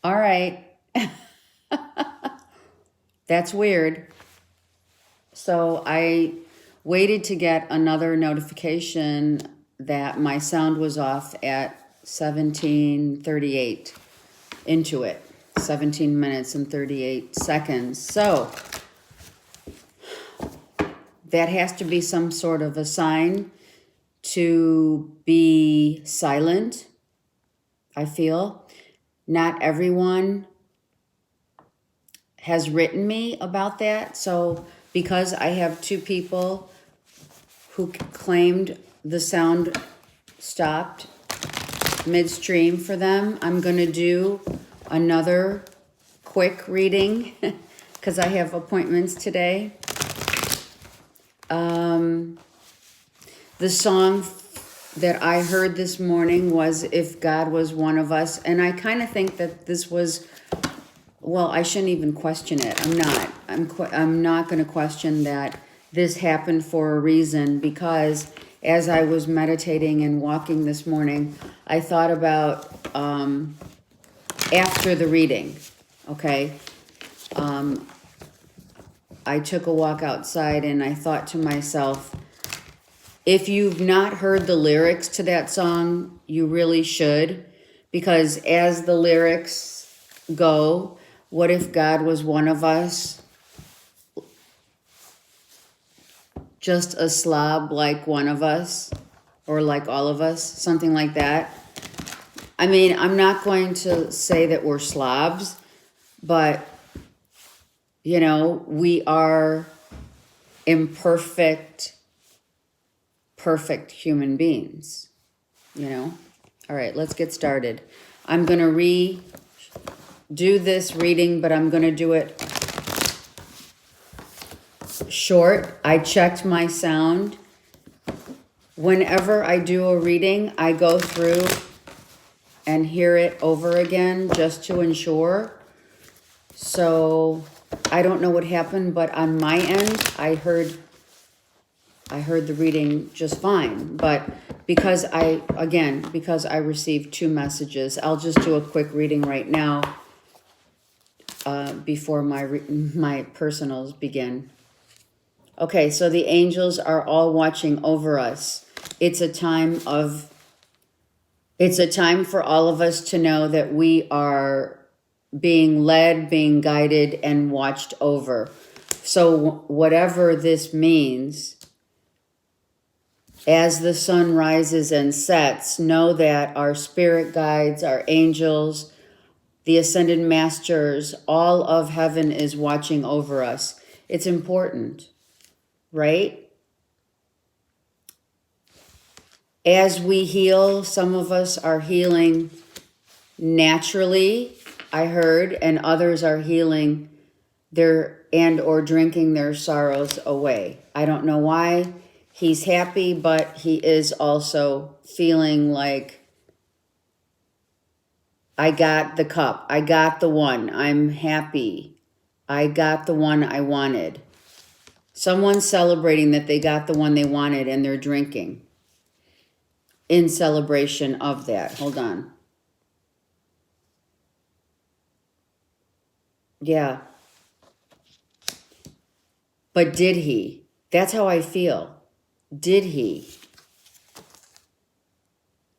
All right. That's weird. So I waited to get another notification that my sound was off at 17:38 into it. 17 minutes and 38 seconds. So that has to be some sort of a sign to be silent, I feel. Not everyone has written me about that. So because I have two people who claimed the sound stopped midstream for them, I'm going to do another quick reading because I have appointments today. The song that I heard this morning was If God Was One of Us. And I kind of think that this was, well, I shouldn't even question it. I'm not. I'm not going to question that this happened for a reason, because as I was meditating and walking this morning, I thought about after the reading, okay? I took a walk outside and I thought to myself, if you've not heard the lyrics to that song, you really should, because as the lyrics go, what if God was one of us? Just a slob like one of us, or like all of us, something like that. I mean, I'm not going to say that we're slobs, but, you know, we are imperfect, perfect human beings, you know? All right, let's get started. I'm going to redo this reading, but I'm going to do it short. I checked my sound. Whenever I do a reading, I go through and hear it over again just to ensure. So I don't know what happened, but on my end, I heard the reading just fine. But because I received two messages, I'll just do a quick reading right now before my personals begin. Okay, so the angels are all watching over us. It's a time for all of us to know that we are being led, being guided, and watched over. So whatever this means, as the sun rises and sets, know that our spirit guides, our angels, the ascended masters, all of heaven is watching over us. It's important, right? As we heal, some of us are healing naturally, I heard, and others are healing or drinking their sorrows away. I don't know why. He's happy, but he is also feeling like, I got the cup. I got the one. I'm happy. I got the one I wanted. Someone's celebrating that they got the one they wanted and they're drinking in celebration of that. Hold on. Yeah. But did he? That's how I feel. Did he?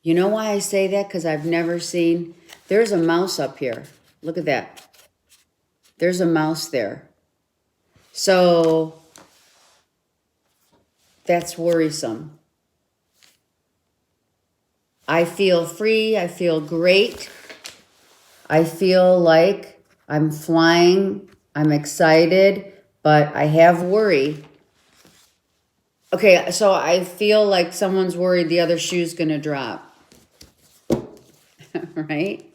You know why I say that? Because I've never seen... There's a mouse up here. Look at that. There's a mouse there. So that's worrisome. I feel free. I feel great. I feel like I'm flying. I'm excited, but I have worry. Okay, so I feel like someone's worried the other shoe's going to drop. Right?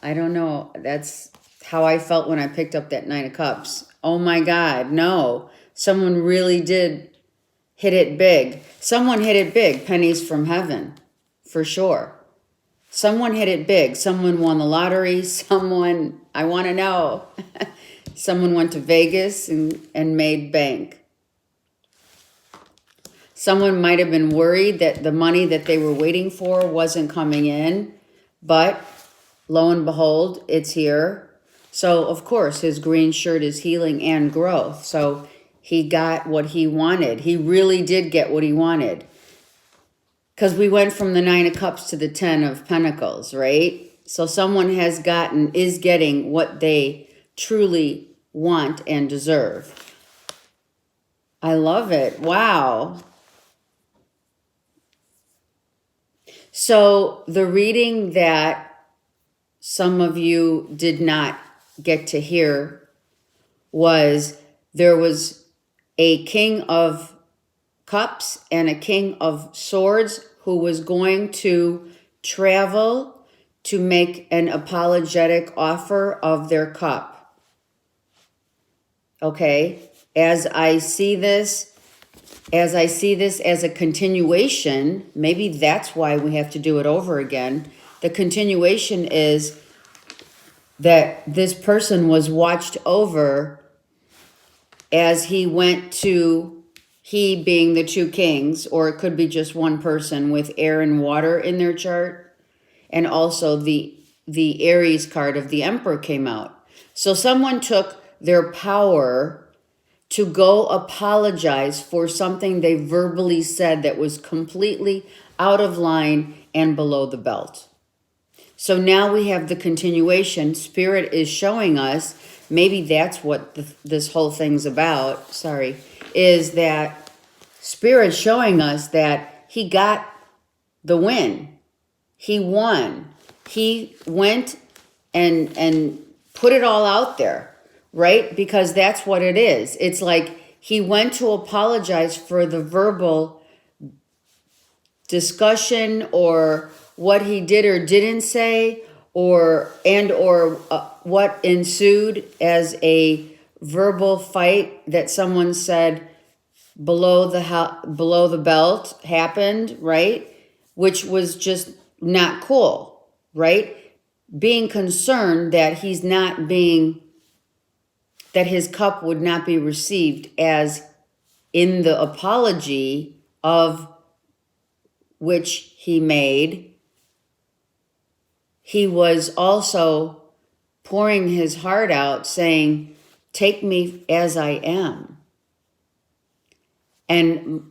I don't know. That's how I felt when I picked up that Nine of Cups. Oh my God, no. Someone really did hit it big. Someone hit it big. Pennies from heaven, for sure. Someone hit it big. Someone won the lottery. Someone, I want to know. Someone went to Vegas and made bank. Someone might have been worried that the money that they were waiting for wasn't coming in, but lo and behold, it's here. So, of course, his green shirt is healing and growth. So he got what he wanted. He really did get what he wanted. Because we went from the 9 of Cups to the 10 of Pentacles, right? So someone is getting what they truly want and deserve. I love it. Wow. So the reading that some of you did not get to hear was there was a King of Cups and a King of Swords who was going to travel to make an apologetic offer of their cup. Okay? As I see this as a continuation, maybe that's why we have to do it over again. The continuation is that this person was watched over as he went to, he being the 2 kings, or it could be just one person with air and water in their chart. And also the Aries card of the Emperor came out. So someone took their power to go apologize for something they verbally said that was completely out of line and below the belt. So now we have the continuation. Spirit is showing us, maybe that's what this whole thing's about, is that Spirit showing us that he got the win. He won. He went and put it all out there, right? Because that's what it is. It's like he went to apologize for the verbal discussion or what he did or didn't say, or what ensued as a verbal fight that someone said below the belt happened, right? Which was just not cool, right? Being concerned that that his cup would not be received as in the apology of which he made. He was also pouring his heart out saying, take me as I am. And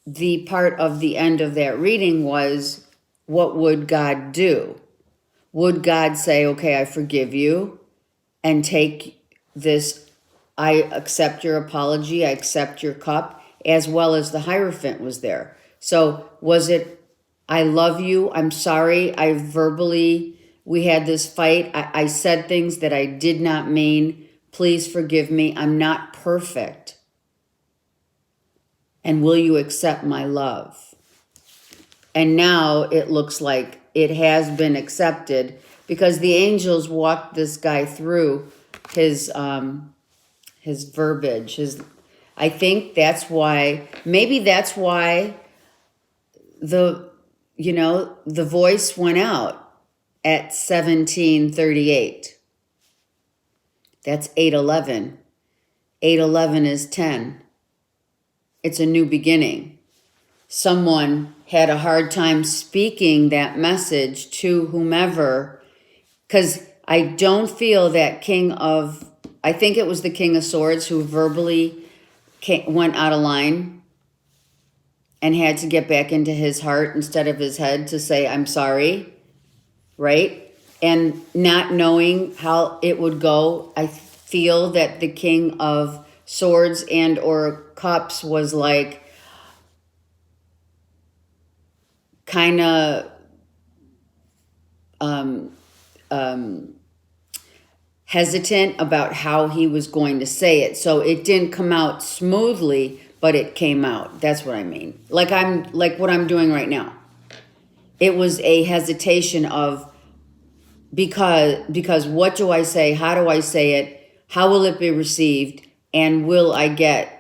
the part of the end of that reading was, what would God do? Would God say, okay, I forgive you and take this, I accept your apology, I accept your cup, as well as the Hierophant was there. So was it, I love you, I'm sorry, we had this fight, I said things that I did not mean, please forgive me, I'm not perfect. And will you accept my love? And now it looks like it has been accepted because the angels walked this guy through his verbiage. I think that's why, maybe that's why the voice went out at 1738. That's 811. 811 is 10. It's a new beginning. Someone had a hard time speaking that message to whomever, because I don't feel that I think it was the King of Swords who verbally went out of line and had to get back into his heart instead of his head to say, I'm sorry, right? And not knowing how it would go, I feel that the King of Swords and or Cups was like kind of hesitant about how he was going to say it. So it didn't come out smoothly, but it came out. That's what I mean. Like what I'm doing right now. It was a hesitation of because what do I say? How do I say it? How will it be received? And will I get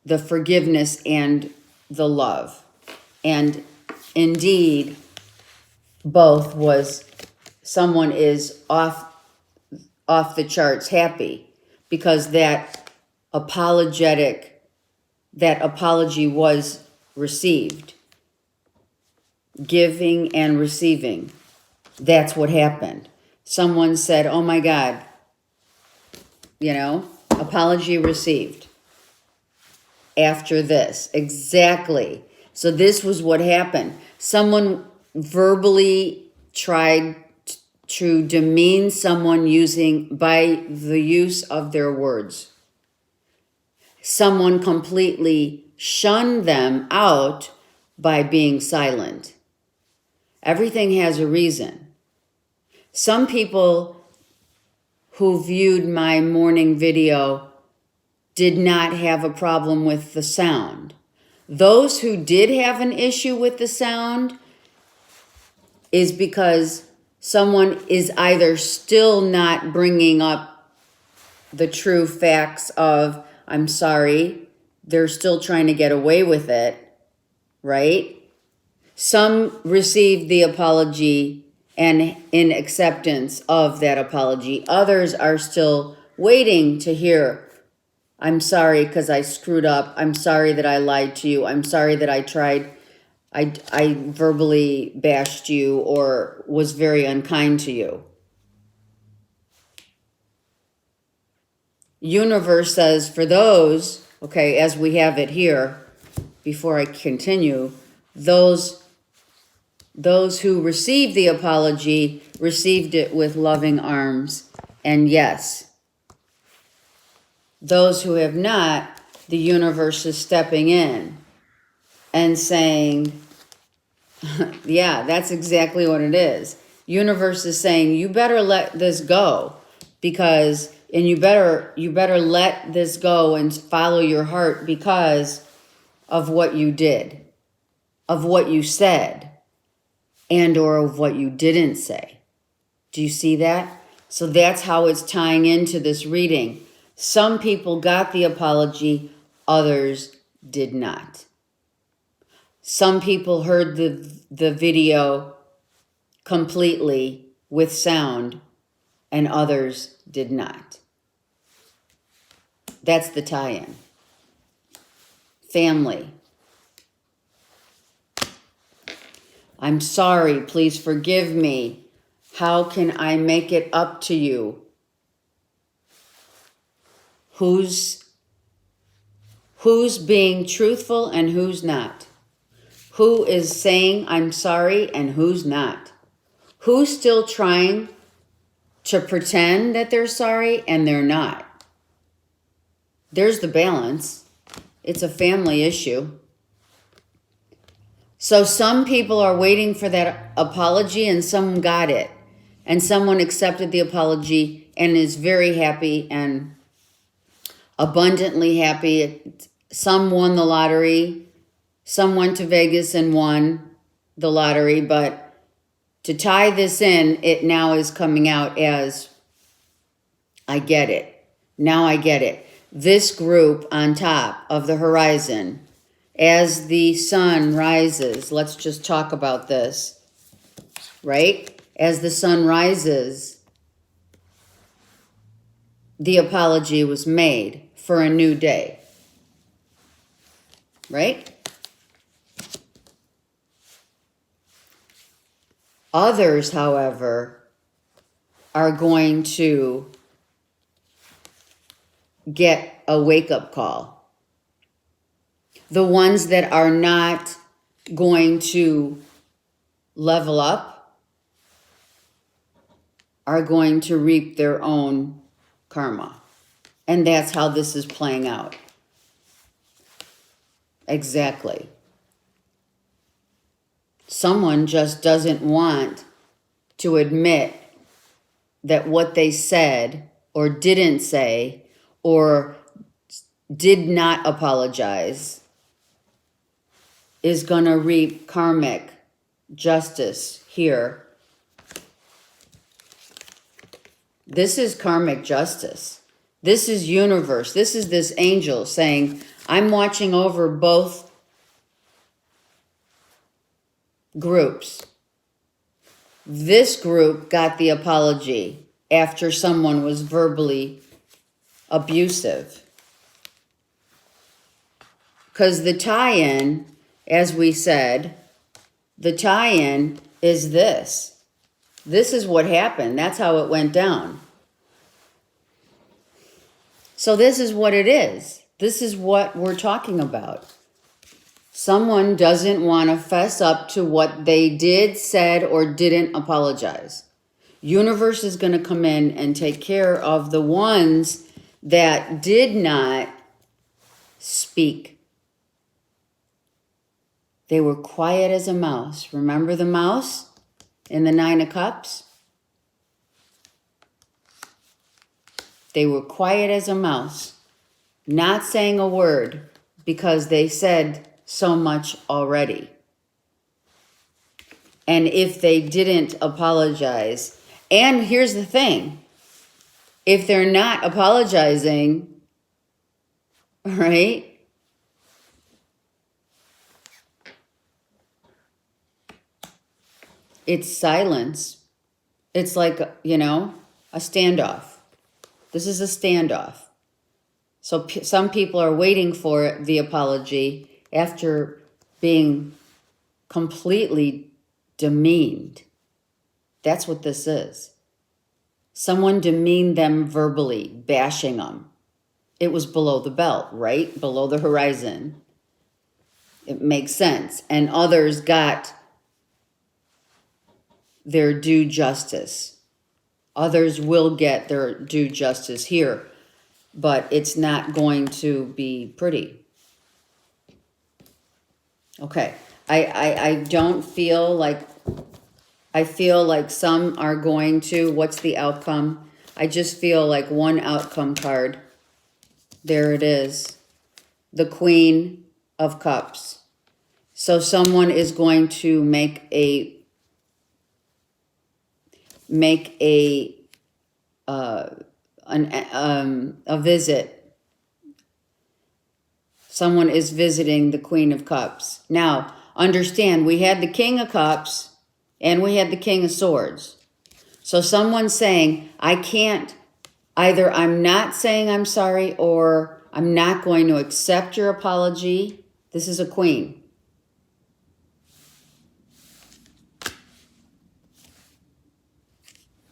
the forgiveness and the love? And indeed, both was, someone is off the charts happy because that apology was received. giving and receiving. That's what happened. Someone said, oh my God, apology received after this. Exactly. So this was what happened. Someone verbally tried to demean someone by the use of their words. Someone completely shunned them out by being silent. Everything has a reason. Some people who viewed my morning video did not have a problem with the sound. Those who did have an issue with the sound is because someone is either still not bringing up the true facts of, I'm sorry, they're still trying to get away with it, right? Some received the apology and in acceptance of that apology. Others are still waiting to hear, I'm sorry because I screwed up. I'm sorry that I lied to you. I'm sorry that I verbally bashed you or was very unkind to you. Universe says for those, okay, as we have it here, before I continue, those who received the apology received it with loving arms. And yes, those who have not, the universe is stepping in and saying, yeah, that's exactly what it is. Universe is saying, you better let this go and you better let this go and follow your heart because of what you did, of what you said, and or of what you didn't say. Do you see that? So that's how it's tying into this reading. Some people got the apology, others did not. Some people heard the video completely with sound, and others did not. That's the tie-in. Family. I'm sorry, please forgive me. How can I make it up to you? Who's being truthful and who's not? Who is saying I'm sorry and who's not? Who's still trying to pretend that they're sorry and they're not? There's the balance. It's a family issue. So some people are waiting for that apology and some got it. And someone accepted the apology and is very happy and abundantly happy. Some won the lottery. Some went to Vegas and won the lottery. But to tie this in, it now is coming out as, I get it. Now I get it. This group on top of the horizon, as the sun rises, let's just talk about this, right? As the sun rises, the apology was made for a new day, right? Others, however, are going to get a wake-up call. The ones that are not going to level up are going to reap their own karma. And that's how this is playing out. Exactly. Someone just doesn't want to admit that what they said or didn't say or did not apologize is going to reap karmic justice here. This is karmic justice. This is universe. This is this angel saying, I'm watching over both groups. This group got the apology after someone was verbally abusive. Because the tie-in, as we said, the tie-in is this. This is what happened. That's how it went down. So this is what it is. This is what we're talking about. Someone doesn't want to fess up to what they did, said, or didn't apologize. Universe is going to come in and take care of the ones that did not speak. They were quiet as a mouse. Remember the mouse in the Nine of Cups? They were quiet as a mouse, not saying a word because they said so much already. And if they didn't apologize, and here's the thing, if they're not apologizing, right? It's silence. It's like, you know, a standoff. This is a standoff. So some people are waiting for the apology after being completely demeaned. That's what this is. Someone demeaned them verbally, bashing them. It was below the belt, right? Below the horizon. It makes sense. And others got their due justice. Others will get their due justice here, but it's not going to be pretty. Okay, I don't feel like, I feel like some are going to, what's the outcome? I just feel like one outcome card. There it is. The Queen of Cups. So someone is going to make a visit. Someone is visiting the Queen of Cups. Now, understand, we had the King of Cups and we had the King of Swords. So someone's saying, I can't, either I'm not saying I'm sorry or I'm not going to accept your apology. This is a queen.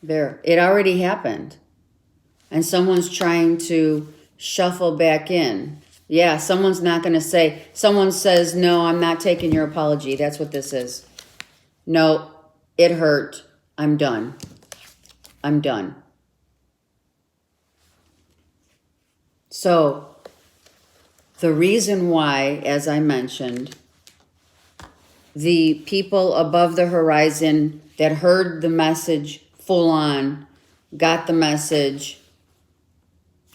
There, it already happened. And someone's trying to shuffle back in. Yeah, someone's not going to say, someone says, no, I'm not taking your apology. That's what this is. No, it hurt. I'm done. I'm done. So, the reason why, as I mentioned, the people above the horizon that heard the message full on, got the message,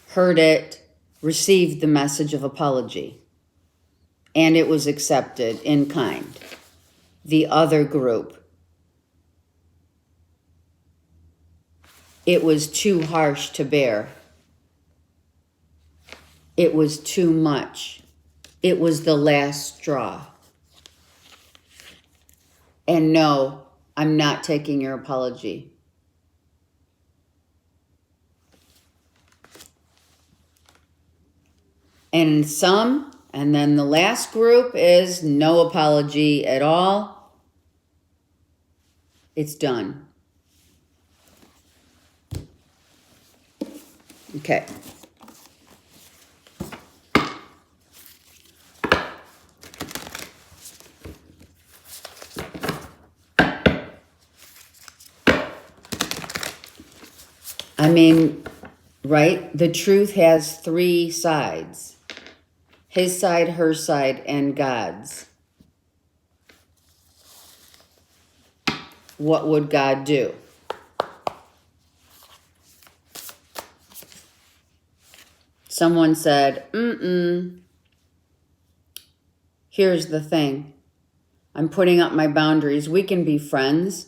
heard it, received the message of apology, and it was accepted in kind. The other group, it was too harsh to bear. It was too much. It was the last straw. And no, I'm not taking your apology. And some, and then the last group is no apology at all. It's done. Okay. I mean, right? The truth has three sides. His side, her side, and God's. What would God do? Someone said, here's the thing. I'm putting up my boundaries. We can be friends.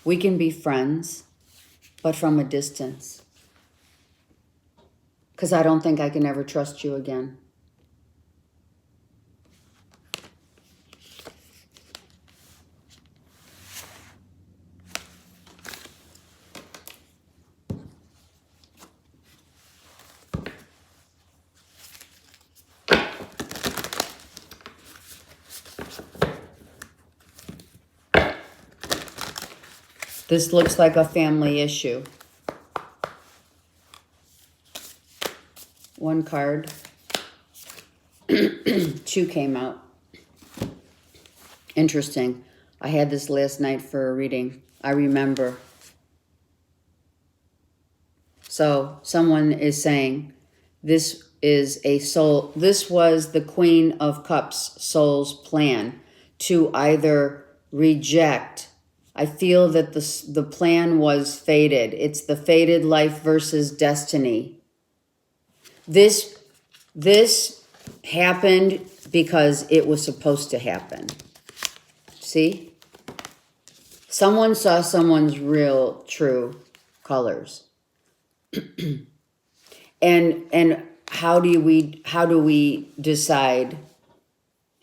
We can be friends, but from a distance. Because I don't think I can ever trust you again. This looks like a family issue. One card. 2 came out. Interesting. I had this last night for a reading. I remember. So someone is saying this is a soul. This was the Queen of Cups soul's plan to either reject. I feel that the plan was fated. It's the fated life versus destiny. This happened because it was supposed to happen. See? Someone saw someone's real, true colors. And how do we decide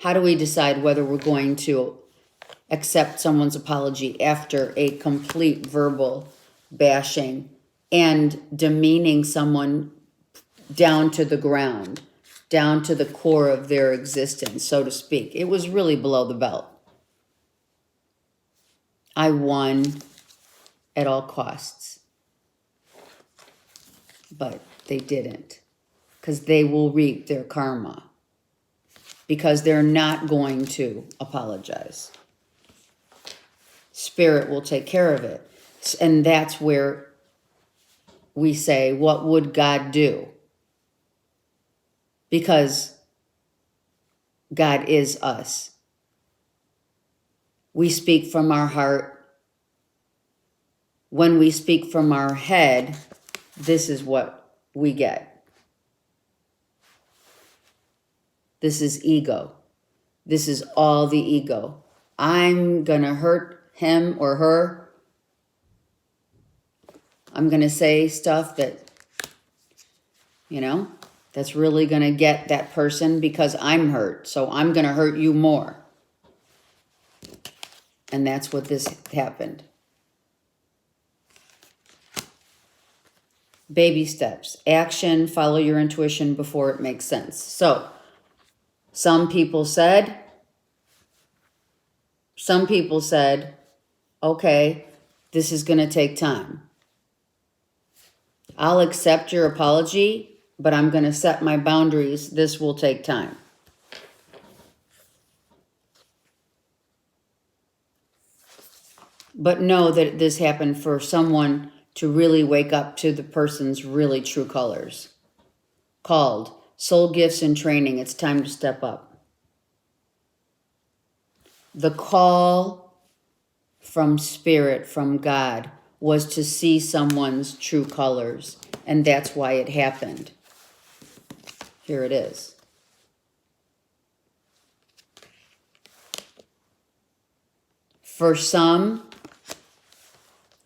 whether we're going to accept someone's apology after a complete verbal bashing and demeaning someone down to the ground, down to the core of their existence, so to speak? It was really below the belt. I won at all costs. But they didn't, because they will reap their karma, because they're not going to apologize. Spirit will take care of it. And that's where we say, what would God do? Because God is us. We speak from our heart. When we speak from our head, this is what we get. This is ego. This is all the ego. I'm going to hurt him or her. I'm going to say stuff that, that's really going to get that person because I'm hurt. So I'm going to hurt you more. And that's what this happened. Baby steps. Action, follow your intuition before it makes sense. So, some people said, okay, this is going to take time. I'll accept your apology, but I'm going to set my boundaries. This will take time. But know that this happened for someone to really wake up to the person's really true colors. Called Soul Gifts and Training. It's time to step up. The call from Spirit, from God, was to see someone's true colors. And that's why it happened. Here it is. For some,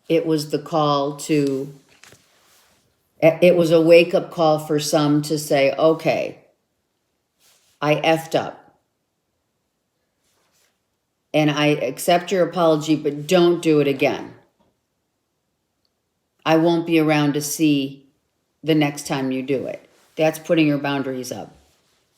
it was the call to, it was a wake-up call for some to say, okay, I effed up. And I accept your apology, but don't do it again. I won't be around to see the next time you do it. That's putting your boundaries up.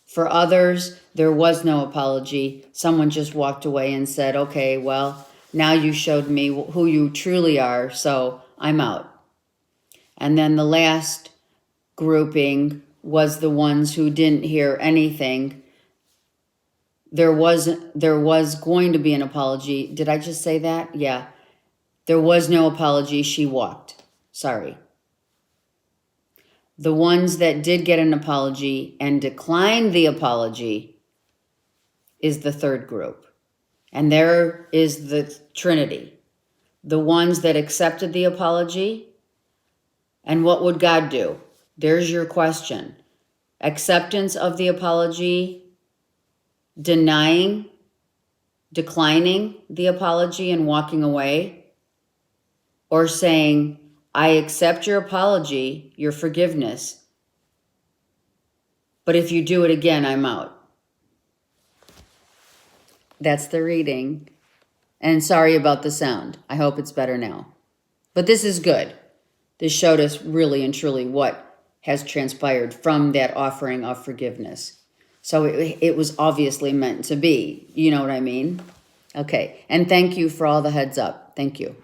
For others, there was no apology. Someone just walked away and said, okay, well, now you showed me who you truly are, so I'm out. And then the last grouping was the ones who didn't hear anything. There was going to be an apology. Did I just say that? Yeah. There was no apology. She walked. Sorry. The ones that did get an apology and declined the apology is the third group. And there is the Trinity. The ones that accepted the apology. And what would God do? There's your question. Acceptance of the apology, declining the apology and walking away, or saying, I accept your apology, your forgiveness, but if you do it again, I'm out. That's the reading. And sorry about the sound. I hope it's better now. But this is good. This showed us really and truly what has transpired from that offering of forgiveness. So it was obviously meant to be. You know what I mean? Okay. And thank you for all the heads up. Thank you.